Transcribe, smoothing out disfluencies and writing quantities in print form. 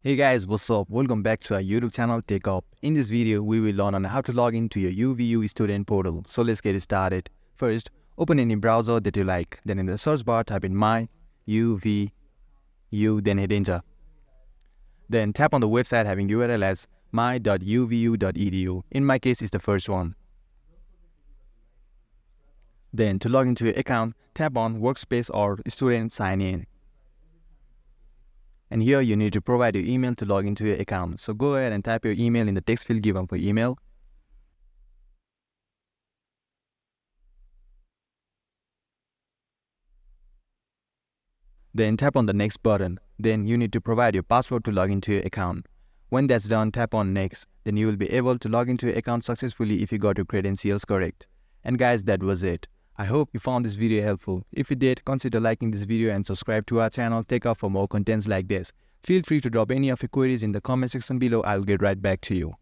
Hey guys, what's up? Welcome back to our YouTube channel TechUp. In this video, we will learn on how to log into your UVU Student Portal. So let's get started. First, open any browser that you like. Then in the search bar, type in my UVU, then hit enter. Then tap on the website having URL as my.uvu.edu. In my case, it's the first one. Then to log into your account, tap on Workspace or Student Sign In. And here you need to provide your email to log into your account. So go ahead and type your email in the text field given for email. Then tap on the next button. Then you need to provide your password to log into your account. When that's done, tap on next. Then you will be able to log into your account successfully if you got your credentials correct. And guys, that was it. I hope you found this video helpful. If you did, consider liking this video and subscribe to our channel TechUp for more contents like this. Feel free to drop any of your queries in the comment section below. I'll get right back to you.